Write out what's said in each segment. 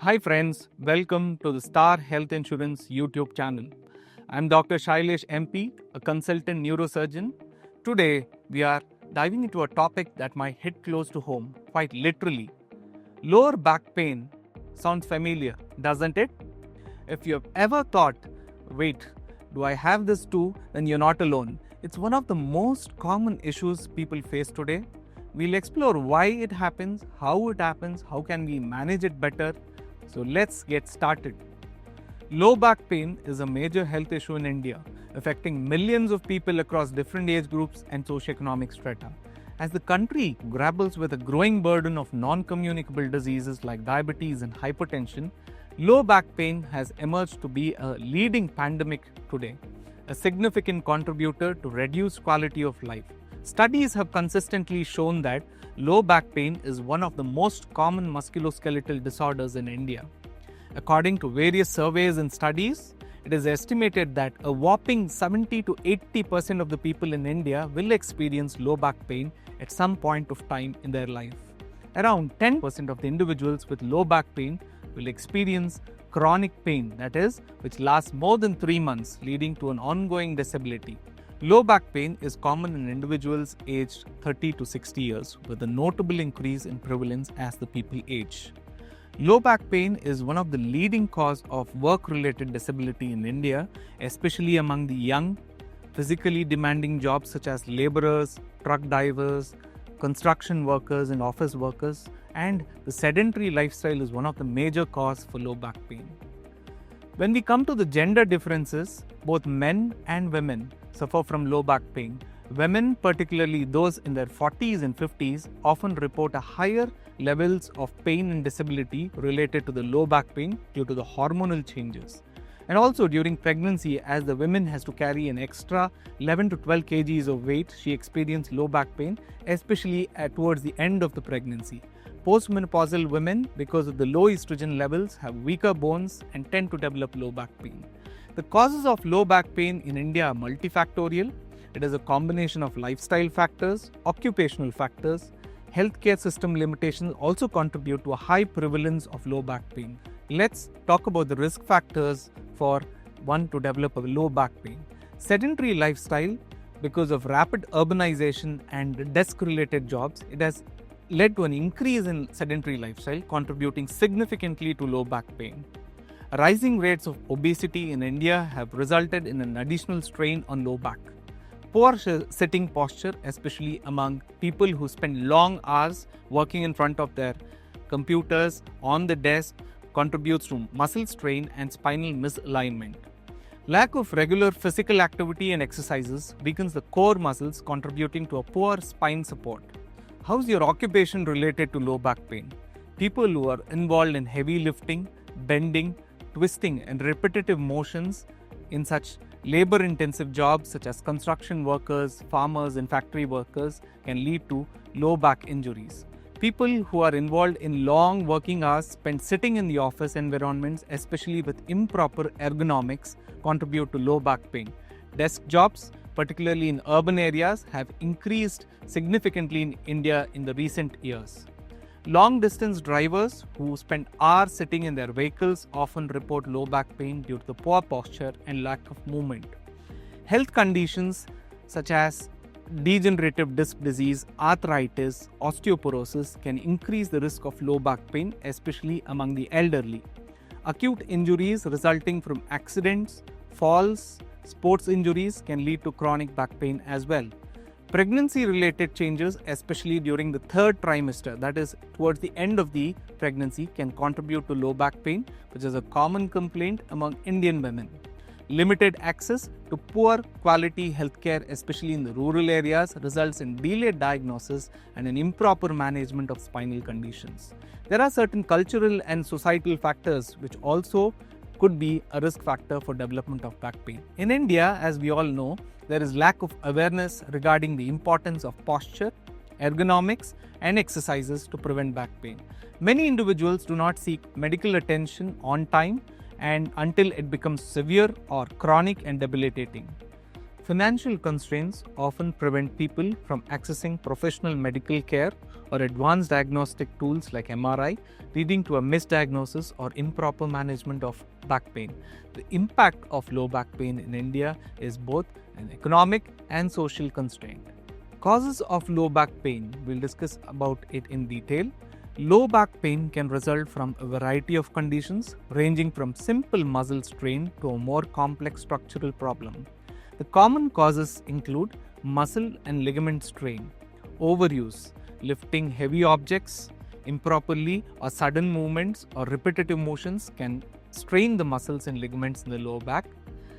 Hi friends, welcome to the Star Health Insurance YouTube channel. I'm Dr. Shyesh MP, a consultant neurosurgeon. Today, we are diving into a topic that might hit close to home, quite literally. Lower back pain sounds familiar, doesn't it? If you have ever thought, wait, do I have this too? Then you're not alone. It's one of the most common issues people face today. We'll explore why it happens, how can we manage it better. So let's get started. Low back pain is a major health issue in India, affecting millions of people across different age groups and socioeconomic strata. As the country grapples with a growing burden of non-communicable diseases like diabetes and hypertension, low back pain has emerged to be a leading pandemic today, a significant contributor to reduced quality of life. Studies have consistently shown that low back pain is one of the most common musculoskeletal disorders in India. According to various surveys and studies, it is estimated that a whopping 70 to 80% of the people in India will experience low back pain at some point of time in their life. Around 10% of the individuals with low back pain will experience chronic pain, that is, which lasts more than 3 months, leading to an ongoing disability. Low back pain is common in individuals aged 30 to 60 years, with a notable increase in prevalence as the people age. Low back pain is one of the leading causes of work-related disability in India, especially among the young, physically demanding jobs such as laborers, truck drivers, construction workers and office workers, and the sedentary lifestyle is one of the major causes for low back pain. When we come to the gender differences, both men and women suffer from low back pain. Women, particularly those in their 40s and 50s, often report a higher levels of pain and disability related to the low back pain due to the hormonal changes. And also during pregnancy, as the woman has to carry an extra 11 to 12 kgs of weight, she experiences low back pain, especially towards the end of the pregnancy. Postmenopausal women, because of the low estrogen levels, have weaker bones and tend to develop low back pain. The causes of low back pain in India are multifactorial. It is a combination of lifestyle factors, occupational factors. Healthcare system limitations also contribute to a high prevalence of low back pain. Let's talk about the risk factors for one to develop a low back pain. Sedentary lifestyle, because of rapid urbanization and desk-related jobs, it has led to an increase in sedentary lifestyle, contributing significantly to low back pain. Rising rates of obesity in India have resulted in an additional strain on low back. Poor sitting posture, especially among people who spend long hours working in front of their computers on the desk, contributes to muscle strain and spinal misalignment. Lack of regular physical activity and exercises weakens the core muscles, contributing to a poor spine support. How's your occupation related to low back pain? People who are involved in heavy lifting, bending, twisting and repetitive motions in such labor-intensive jobs such as construction workers, farmers and factory workers can lead to low back injuries. People who are involved in long working hours spent sitting in the office environments, especially with improper ergonomics, contribute to low back pain. Desk jobs, particularly in urban areas, have increased significantly in India in the recent years. Long-distance drivers who spend hours sitting in their vehicles often report low back pain due to the poor posture and lack of movement. Health conditions such as degenerative disc disease, arthritis, osteoporosis can increase the risk of low back pain, especially among the elderly. Acute injuries resulting from accidents, falls, sports injuries can lead to chronic back pain as well. Pregnancy-related changes, especially during the third trimester, that is towards the end of the pregnancy, can contribute to low back pain, which is a common complaint among Indian women. Limited access to poor quality healthcare, especially in the rural areas, results in delayed diagnosis and an improper management of spinal conditions. There are certain cultural and societal factors which also could be a risk factor for development of back pain. In India, as we all know, there is lack of awareness regarding the importance of posture, ergonomics, and exercises to prevent back pain. Many individuals do not seek medical attention on time and until it becomes severe or chronic and debilitating. Financial constraints often prevent people from accessing professional medical care or advanced diagnostic tools like MRI, leading to a misdiagnosis or improper management of back pain. The impact of low back pain in India is both an economic and social constraint. Causes of low back pain, we'll discuss about it in detail. Low back pain can result from a variety of conditions ranging from simple muscle strain to a more complex structural problem. The common causes include muscle and ligament strain, overuse, lifting heavy objects improperly, or sudden movements or repetitive motions can strain the muscles and ligaments in the lower back.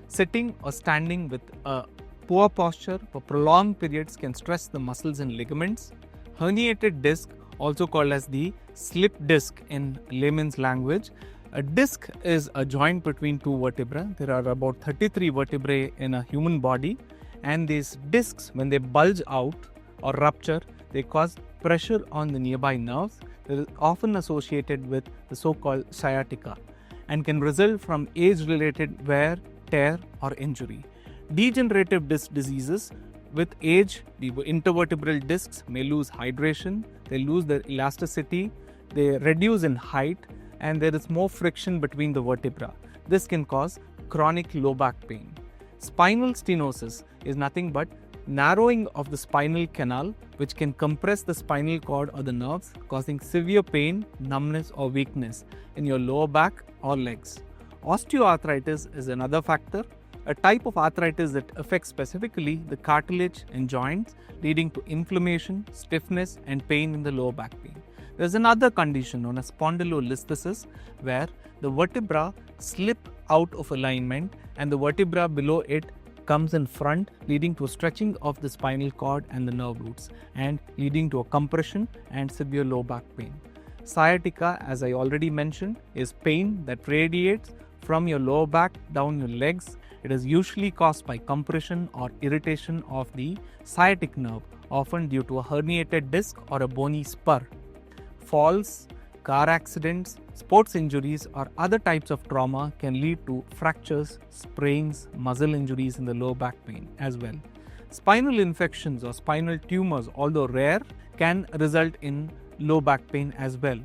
Sitting or standing with a poor posture for prolonged periods can stress the muscles and ligaments. Herniated disc, also called as the slip disc in layman's language. A disc is a joint between two vertebrae. There are about 33 vertebrae in a human body, and these discs, when they bulge out or rupture, they cause pressure on the nearby nerves. That is often associated with the so-called sciatica and can result from age-related wear, tear or injury. Degenerative disc diseases. With age, the intervertebral discs may lose hydration, they lose their elasticity, they reduce in height, and there is more friction between the vertebra. This can cause chronic low back pain. Spinal stenosis is nothing but narrowing of the spinal canal, which can compress the spinal cord or the nerves, causing severe pain, numbness or weakness in your lower back or legs. Osteoarthritis is another factor, a type of arthritis that affects specifically the cartilage and joints, leading to inflammation, stiffness and pain in the lower back pain. There is another condition known as spondylolisthesis, where the vertebra slip out of alignment and the vertebra below it comes in front, leading to a stretching of the spinal cord and the nerve roots and leading to a compression and severe low back pain. Sciatica, as I already mentioned, is pain that radiates from your lower back down your legs. It is usually caused by compression or irritation of the sciatic nerve, often due to a herniated disc or a bony spur. Falls, car accidents, sports injuries or other types of trauma can lead to fractures, sprains, muscle injuries in the lower back pain as well. Spinal infections or spinal tumors, although rare, can result in low back pain as well.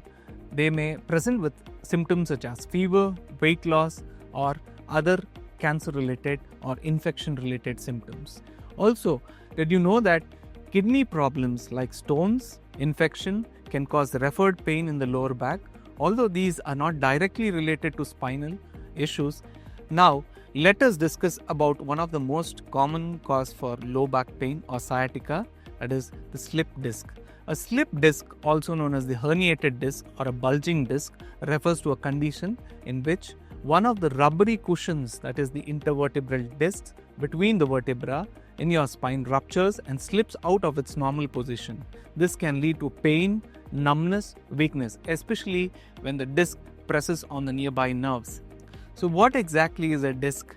They may present with symptoms such as fever, weight loss or other cancer-related or infection-related symptoms. Also, did you know that kidney problems like stones, infection can cause referred pain in the lower back? Although these are not directly related to spinal issues, now let us discuss about one of the most common cause for low back pain or sciatica, that is the slip disc. A slip disc, also known as the herniated disc or a bulging disc, refers to a condition in which one of the rubbery cushions, that is the intervertebral disc between the vertebra in your spine, ruptures and slips out of its normal position. This can lead to pain, numbness, weakness, especially when the disc presses on the nearby nerves. So what exactly is a disc?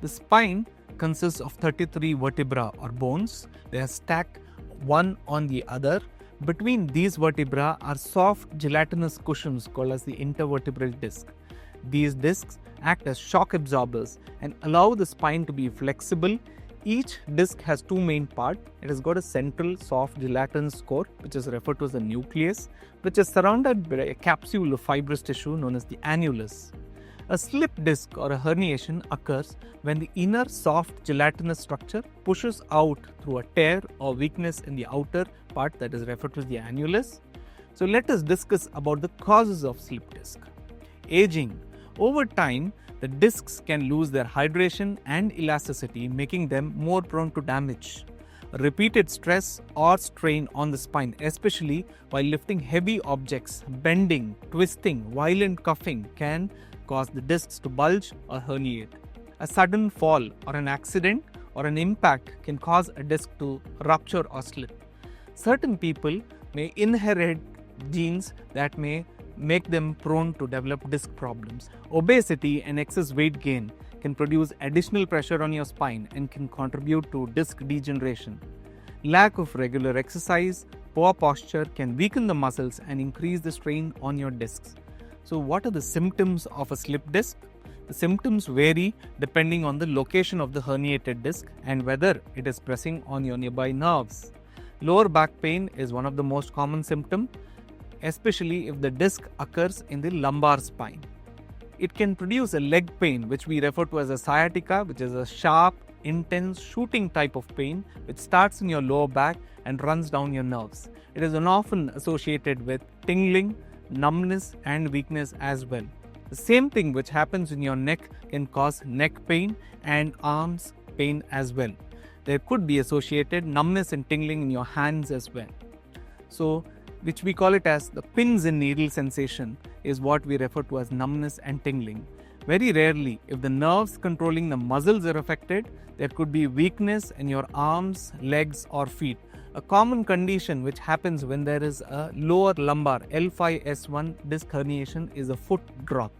The spine consists of 33 vertebrae or bones. They are stacked one on the other. Between these vertebrae are soft gelatinous cushions called as the intervertebral disc. These discs act as shock absorbers and allow the spine to be flexible. Each disc has two main parts. It has got a central soft gelatinous core, which is referred to as the nucleus, which is surrounded by a capsule of fibrous tissue known as the annulus. A slip disc or a herniation occurs when the inner soft gelatinous structure pushes out through a tear or weakness in the outer part, that is referred to as the annulus. So let us discuss about the causes of slip disc. Aging. Over time, the discs can lose their hydration and elasticity, making them more prone to damage. Repeated stress or strain on the spine, especially while lifting heavy objects, bending, twisting, violent cuffing, can cause the discs to bulge or herniate. A sudden fall or an accident or an impact can cause a disc to rupture or slip. Certain people may inherit genes that may make them prone to develop disc problems. Obesity and excess weight gain can produce additional pressure on your spine and can contribute to disc degeneration. Lack of regular exercise, poor posture can weaken the muscles and increase the strain on your discs. So what are the symptoms of a slip disc? The symptoms vary depending on the location of the herniated disc and whether it is pressing on your nearby nerves. Lower back pain is one of the most common symptoms, especially if the disc occurs in the lumbar spine. It can produce a leg pain, which we refer to as a sciatica, which is a sharp, intense, shooting type of pain which starts in your lower back and runs down your nerves. It is often associated with tingling, numbness, and weakness as well. The same thing which happens in your neck can cause neck pain and arms pain as well. There could be associated numbness and tingling in your hands as well. So, which we call it as the pins and needle sensation, is what we refer to as numbness and tingling. Very rarely, if the nerves controlling the muscles are affected, there could be weakness in your arms, legs, or feet. A common condition which happens when there is a lower lumbar L5S1 disc herniation is a foot drop.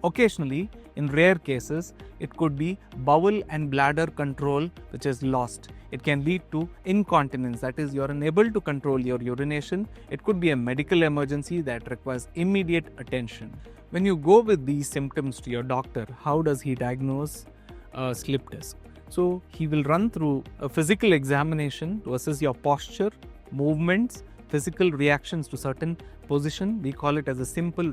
Occasionally, in rare cases, it could be bowel and bladder control which is lost. It can lead to incontinence, that is, you are unable to control your urination. It could be a medical emergency that requires immediate attention. When you go with these symptoms to your doctor, how does he diagnose a slip disc? So, he will run through a physical examination to assess your posture, movements, physical reactions to certain position. We call it as a simple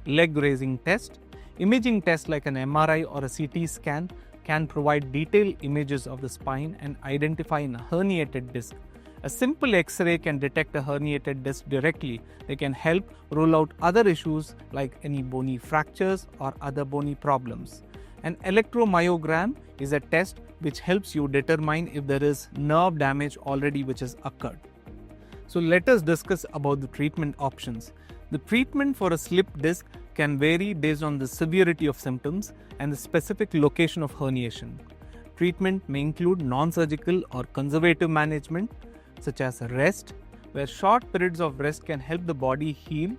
leg raising test. Imaging tests like an MRI or a CT scan can provide detailed images of the spine and identify a herniated disc. A simple X-ray can detect a herniated disc directly. They can help rule out other issues like any bony fractures or other bony problems. An electromyogram is a test which helps you determine if there is nerve damage already which has occurred. So let us discuss about the treatment options. The treatment for a slip disc can vary based on the severity of symptoms and the specific location of herniation. Treatment may include non-surgical or conservative management, such as rest, where short periods of rest can help the body heal,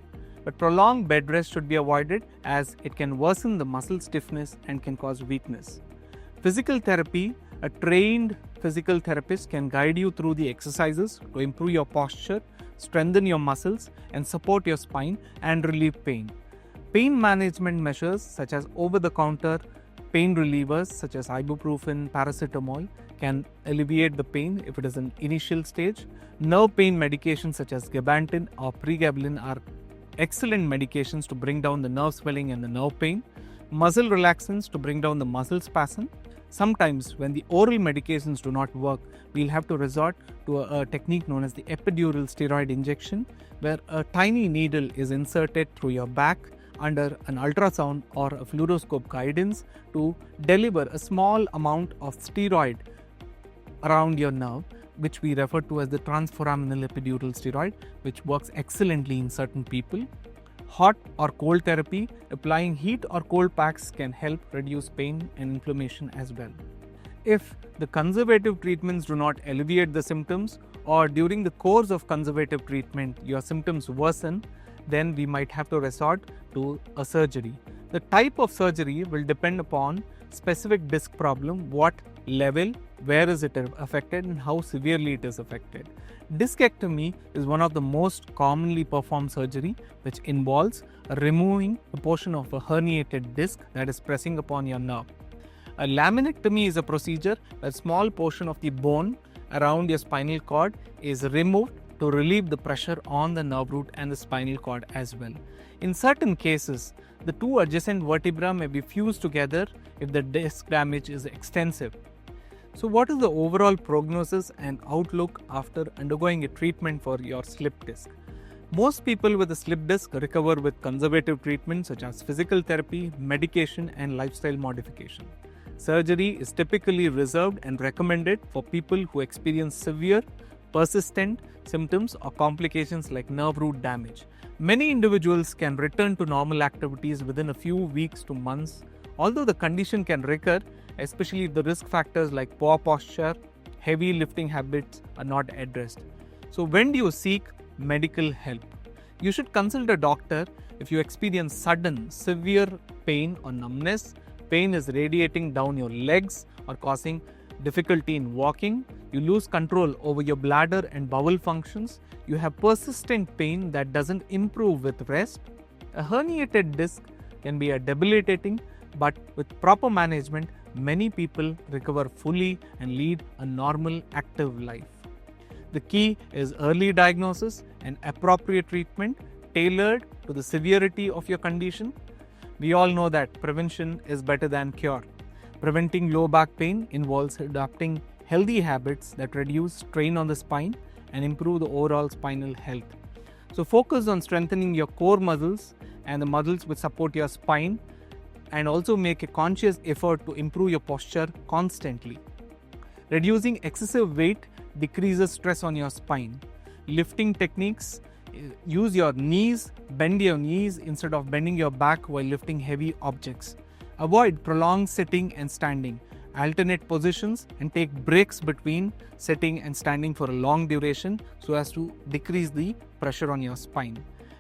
but prolonged bed rest should be avoided as it can worsen the muscle stiffness and can cause weakness. Physical therapy, a trained physical therapist can guide you through the exercises to improve your posture, strengthen your muscles, and support your spine and relieve pain. Pain management measures such as over-the-counter pain relievers such as ibuprofen, paracetamol can alleviate the pain if it is an initial stage. Nerve pain medications such as gabapentin or pregabalin are excellent medications to bring down the nerve swelling and the nerve pain. Muscle relaxants to bring down the muscle spasm. Sometimes when the oral medications do not work, we'll have to resort to a technique known as the epidural steroid injection, where a tiny needle is inserted through your back under an ultrasound or a fluoroscope guidance to deliver a small amount of steroid around your nerve, which we refer to as the transforaminal epidural steroid, which works excellently in certain people. Hot or cold therapy, applying heat or cold packs can help reduce pain and inflammation as well. If the conservative treatments do not alleviate the symptoms, or during the course of conservative treatment your symptoms worsen, then we might have to resort to a surgery. The type of surgery will depend upon specific disc problem, what level, where is it affected, and how severely it is affected. Discectomy is one of the most commonly performed surgery, which involves removing a portion of a herniated disc that is pressing upon your nerve. A laminectomy is a procedure where a small portion of the bone around your spinal cord is removed to relieve the pressure on the nerve root and the spinal cord as well. In certain cases, the two adjacent vertebrae may be fused together if the disc damage is extensive. So what is the overall prognosis and outlook after undergoing a treatment for your slip disc? Most people with a slip disc recover with conservative treatment such as physical therapy, medication, and lifestyle modification. Surgery is typically reserved and recommended for people who experience severe, persistent symptoms or complications like nerve root damage. Many individuals can return to normal activities within a few weeks to months, although the condition can recur, especially if the risk factors like poor posture, heavy lifting habits are not addressed. So when do you seek medical help? You should consult a doctor if you experience sudden, severe pain or numbness, pain is radiating down your legs or causing difficulty in walking, you lose control over your bladder and bowel functions, you have persistent pain that doesn't improve with rest. A herniated disc can be a debilitating But with proper management, many people recover fully and lead a normal, active life. The key is early diagnosis and appropriate treatment tailored to the severity of your condition. We all know that prevention is better than cure. Preventing low back pain involves adopting healthy habits that reduce strain on the spine and improve the overall spinal health. So focus on strengthening your core muscles and the muscles which support your spine, and also make a conscious effort to improve your posture constantly. Reducing excessive weight decreases stress on your spine. Lifting techniques: use your knees, bend your knees instead of bending your back while lifting heavy objects. Avoid prolonged sitting and standing. Alternate positions and take breaks between sitting and standing for a long duration so as to decrease the pressure on your spine.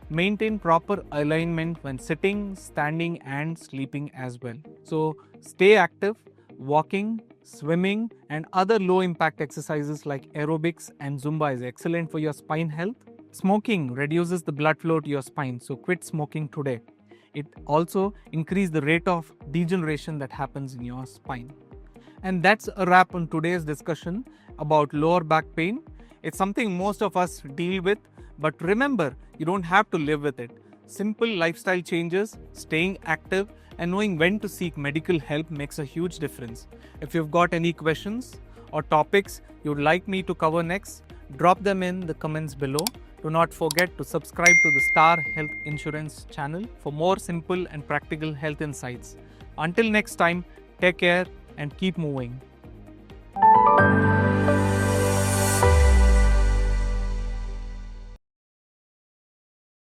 Maintain proper alignment when sitting, standing, and sleeping as well. So stay active. Walking, swimming, and other low impact exercises like aerobics and Zumba is excellent for your spine health. Smoking reduces the blood flow to your spine, so quit smoking today. It also increases the rate of degeneration that happens in your spine. And that's a wrap on today's discussion about lower back pain. It's something most of us deal with, but remember, you don't have to live with it. Simple lifestyle changes, staying active, and knowing when to seek medical help makes a huge difference. If you've got any questions or topics you'd like me to cover next, drop them in the comments below. Do not forget to subscribe to the Star Health Insurance channel for more simple and practical health insights. Until next time, take care and keep moving.